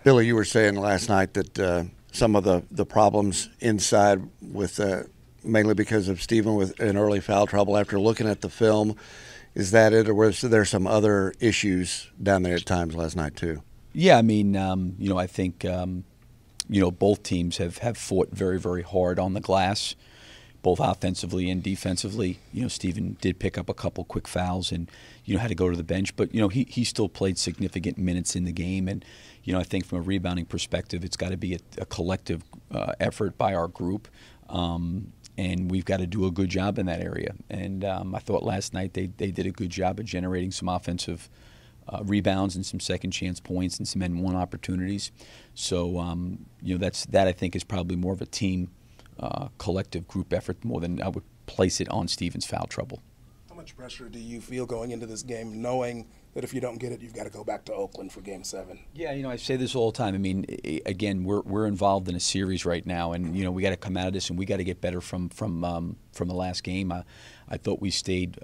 Billy, you were saying last night that some of the problems inside with mainly because of Stephen with an early foul trouble. After looking at the film, is that it, or was there some other issues down there at times last night too? Yeah, I mean, I think both teams have fought very, very hard on the glass, both offensively and defensively. Stephen did pick up a couple quick fouls and had to go to the bench, but he still played significant minutes in the game. And I think from a rebounding perspective, it's got to be a collective effort by our group. And we've got to do a good job in that area. And I thought last night they did a good job of generating some offensive rebounds and some second chance points and some N1 opportunities. So that I think is probably more of a team collective group effort more than I would place it on Stephen's foul trouble. How much pressure do you feel going into this game, knowing that if you don't get it, you've got to go back to Oakland for Game 7? Yeah, I say this all the time. I mean, again, we're involved in a series right now, and we got to come out of this, and we got to get better from the last game. I thought we stayed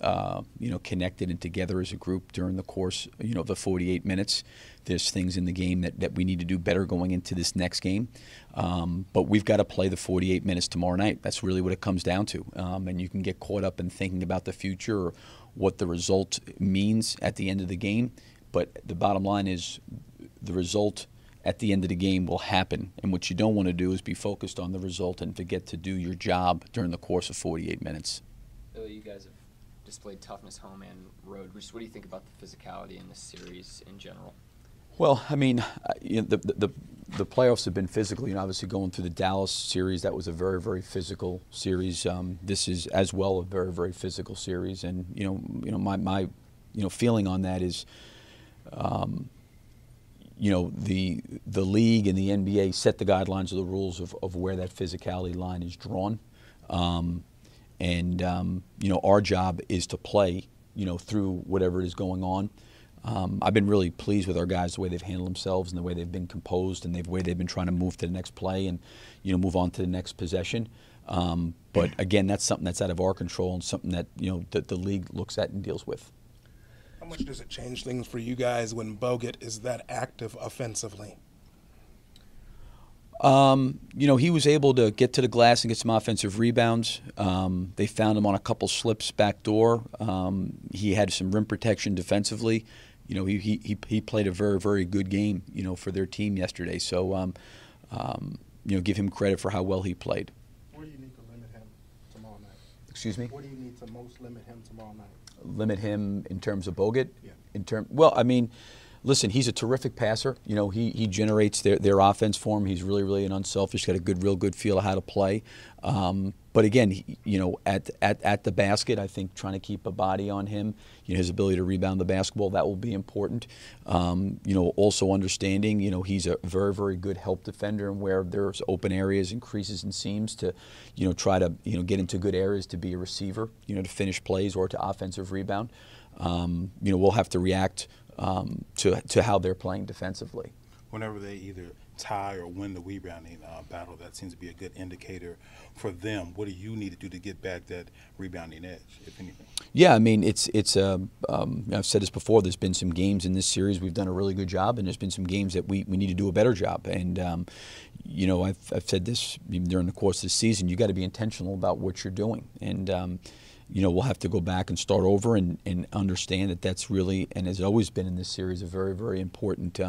connected and together as a group during the course of the 48 minutes. There's things in the game that we need to do better going into this next game, but we've got to play the 48 minutes tomorrow night. That's really what it comes down to, and you can get caught up in thinking about the future or what the result means at the end of the game, but the bottom line is the result at the end of the game will happen, and what you don't want to do is be focused on the result and forget to do your job during the course of 48 minutes. Billy, you guys have displayed toughness home and road. What do you think about the physicality in this series in general? Well, I mean, the playoffs have been physical. Obviously going through the Dallas series, that was a very, very physical series. This is as well a very, very physical series, and my feeling on that is, the league and the NBA set the guidelines of the rules of where that physicality line is drawn, and our job is to play through whatever is going on. I've been really pleased with our guys, the way they've handled themselves and the way they've been composed and the way they've been trying to move to the next play and move on to the next possession. But again, that's something that's out of our control and something that that the league looks at and deals with. How much does it change things for you guys when Bogut is that active offensively? He was able to get to the glass and get some offensive rebounds. They found him on a couple slips back door. He had some rim protection defensively. He played a very, very good game, for their team yesterday. So, give him credit for how well he played. Where do you need to limit him tomorrow night? Excuse me? Where do you need to most limit him tomorrow night? Limit him in terms of Bogut? Yeah. Well, I mean, listen, he's a terrific passer. He generates their offense for him. He's really, really an unselfish, got a real good feel of how to play. But again, at the basket, I think trying to keep a body on him, his ability to rebound the basketball, that will be important. Also understanding, he's a very, very good help defender, and where there's open areas and creases and seams to, try to, get into good areas to be a receiver, to finish plays or to offensive rebound. We'll have to react to how they're playing defensively. Whenever they either tie or win the rebounding battle, that seems to be a good indicator for them. What do you need to do to get back that rebounding edge, if anything? Yeah, I mean, it's I've said this before, there's been some games in this series we've done a really good job, and there's been some games that we need to do a better job. And, I've said this even during the course of the season, you got to be intentional about what you're doing. And, we'll have to go back and start over and understand that that's really, and has always been in this series, a very, very important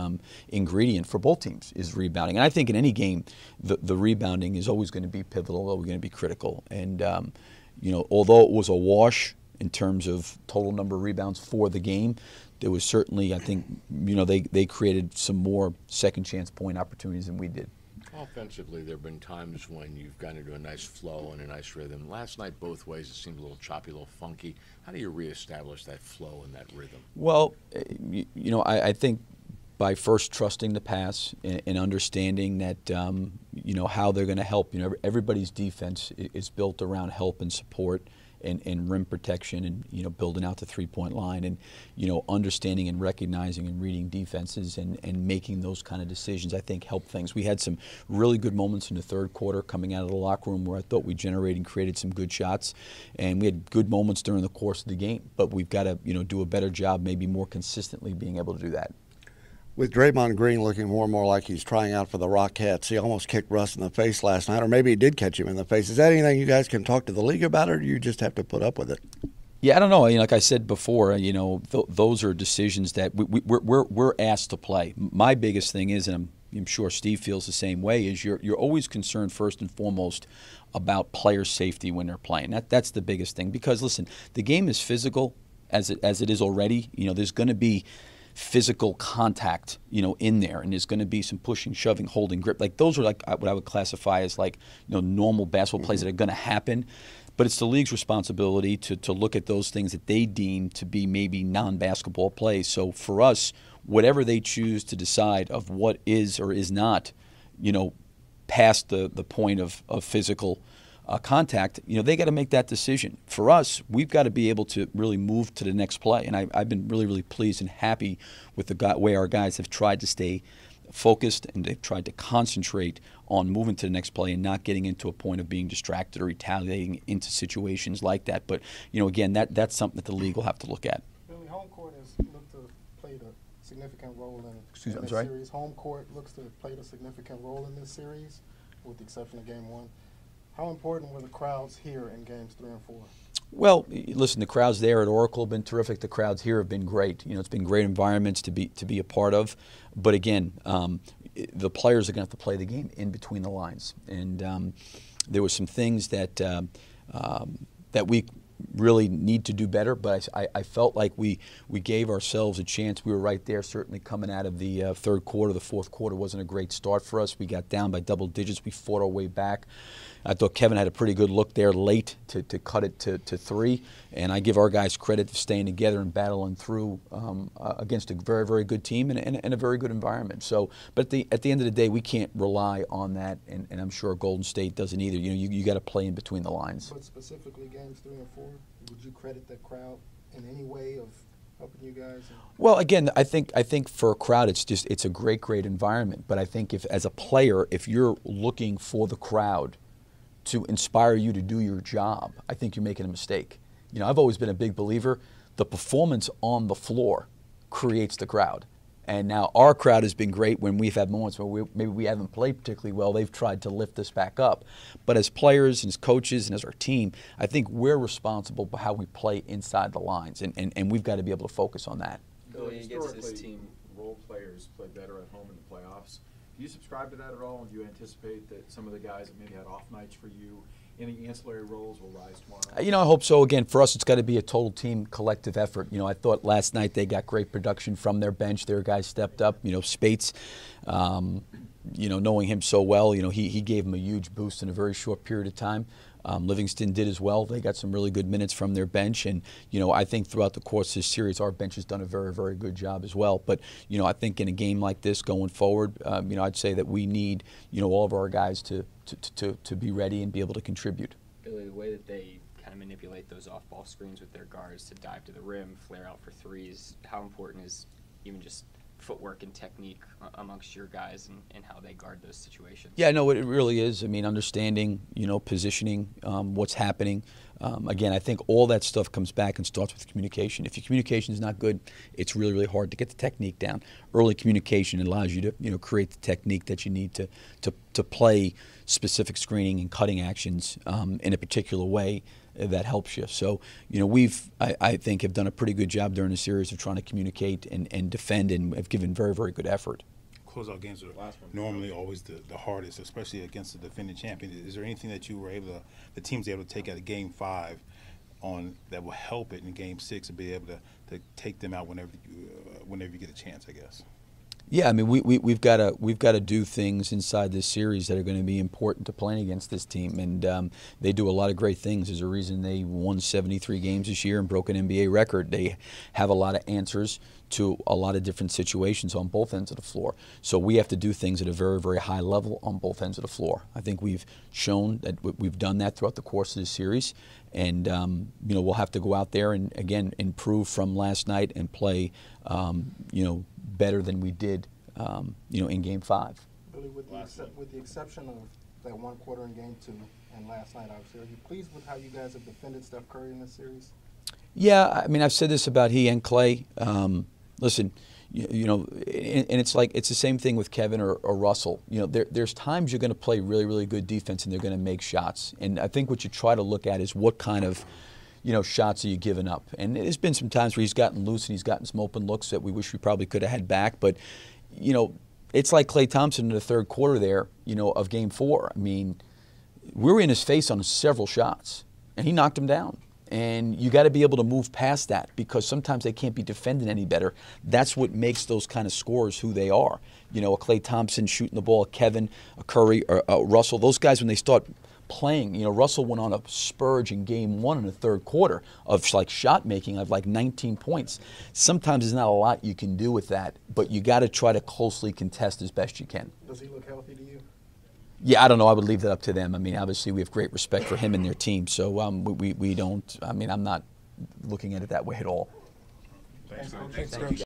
ingredient for both teams is rebounding. And I think in any game, the rebounding is always going to be pivotal, always going to be critical. And, although it was a wash in terms of total number of rebounds for the game, there was certainly, I think, they created some more second chance point opportunities than we did. Offensively, there have been times when you've gotten into a nice flow and a nice rhythm. Last night, both ways, it seemed a little choppy, a little funky. How do you reestablish that flow and that rhythm? Well, I think by first trusting the pass and understanding that, how they're going to help. Everybody's defense is built around help and support and rim protection and, building out the three-point line and, understanding and recognizing and reading defenses and making those kind of decisions, I think, help things. We had some really good moments in the third quarter coming out of the locker room where I thought we generated and created some good shots, and we had good moments during the course of the game. But we've got to, do a better job, maybe more consistently being able to do that. With Draymond Green looking more and more like he's trying out for the Rockettes, he almost kicked Russ in the face last night, or maybe he did catch him in the face. Is that anything you guys can talk to the league about, or do you just have to put up with it? Yeah, I don't know. Like I said before, those are decisions that we're asked to play. My biggest thing is, and I'm sure Steve feels the same way, is you're always concerned first and foremost about player safety when they're playing. That's the biggest thing, because listen, the game is physical as it is already. There's going to be physical contact, in there, and there's going to be some pushing, shoving, holding, grip. Like those are like what I would classify as like normal basketball plays that are going to happen. But it's the league's responsibility to look at those things that they deem to be maybe non-basketball plays. So for us, whatever they choose to decide of what is or is not, past the point of physical contact, they got to make that decision. For us, we've got to be able to really move to the next play. And I've been really, really pleased and happy with the way our guys have tried to stay focused, and they've tried to concentrate on moving to the next play and not getting into a point of being distracted or retaliating into situations like that. But, again, that's something that the league will have to look at. Billy, home court has looked to play a significant role in this sorry? series. Home court looks to have played a significant role in this series, with the exception of Game 1. How important were the crowds here in Games 3 and 4? Well, listen, the crowds there at Oracle have been terrific. The crowds here have been great. It's been great environments to be a part of. But again, the players are going to have to play the game in between the lines. And there were some things that that we really need to do better. But I felt like we gave ourselves a chance. We were right there, certainly coming out of the third quarter. The fourth quarter wasn't a great start for us. We got down by double digits. We fought our way back. I thought Kevin had a pretty good look there late to cut it to 3, and I give our guys credit for staying together and battling through against a very, very good team and a very good environment. So, but at the end of the day, we can't rely on that, and I'm sure Golden State doesn't either. You got to play in between the lines. But specifically Games 3 and 4, would you credit that crowd in any way of helping you guys? Well, again, I think for a crowd, it's a great environment. But I think as a player, if you're looking for the crowd to inspire you to do your job, I think you're making a mistake. I've always been a big believer, the performance on the floor creates the crowd. And now our crowd has been great when we've had moments where maybe we haven't played particularly well. They've tried to lift us back up. But as players and as coaches and as our team, I think we're responsible for how we play inside the lines, and we've got to be able to focus on that. Going against this team, role players play better at home in the playoffs. Do you subscribe to that at all? And do you anticipate that some of the guys that maybe had off nights for you, any ancillary roles will rise tomorrow night? I hope so. Again, for us, it's got to be a total team collective effort. I thought last night they got great production from their bench. Their guys stepped up. Spates, knowing him so well, he gave him a huge boost in a very short period of time. Livingston did as well. They got some really good minutes from their bench, and I think throughout the course of this series, our bench has done a very, very good job as well. But I think in a game like this going forward, I'd say that we need all of our guys to be ready and be able to contribute. Billy, the way that they kind of manipulate those off-ball screens with their guards to dive to the rim, flare out for threes, how important is even just footwork and technique amongst your guys and how they guard those situations? Yeah, no, it really is. I mean, understanding, positioning, what's happening. Again, I think all that stuff comes back and starts with communication. If your communication is not good, it's really, really hard to get the technique down. Early communication allows you to, create the technique that you need to play specific screening and cutting actions in a particular way that helps you. So, I think, have done a pretty good job during the series of trying to communicate and defend, and have given very, very good effort. Closeout games are normally always the hardest, especially against the defending champion. Is there anything that the team's able to take out of Game 5 that will help it in Game 6 and be able to take them out whenever you get a chance, I guess? Yeah, I mean, we've got to do things inside this series that are going to be important to playing against this team, and they do a lot of great things. There's a reason they won 73 games this year and broke an NBA record. They have a lot of answers to a lot of different situations on both ends of the floor. So we have to do things at a very, very high level on both ends of the floor. I think we've shown that we've done that throughout the course of this series, and we'll have to go out there and again improve from last night and play better than we did in Game 5. Billy, with the exception of that one quarter in Game 2 and last night, obviously, are you pleased with how you guys have defended Steph Curry in this series? Yeah, I mean, I've said this about he and Clay. Listen, You know, and it's like it's the same thing with Kevin or Russell. You know, there's times you're going to play really, really good defense and they're going to make shots. And I think what you try to look at is what kind of, you know, shots are you giving up. And there's been some times where he's gotten loose and he's gotten some open looks that we wish we probably could have had back. But, you know, it's like Klay Thompson in the third quarter there, you know, of Game 4. I mean, we were in his face on several shots, and he knocked him down. And you got to be able to move past that because sometimes they can't be defended any better. That's what makes those kind of scorers who they are. You know, a Klay Thompson shooting the ball, a Kevin, a Curry, or a Russell. Those guys, when they start playing, you know, Russell went on a spurge in Game 1 in the third quarter of like shot making of like 19 points. Sometimes there's not a lot you can do with that, but you got to try to closely contest as best you can. Does he look healthy to you? Yeah, I don't know. I would leave that up to them. I mean, obviously we have great respect for him and their team, so we don't. I mean, I'm not looking at it that way at all. Thanks, Coach. Thank you.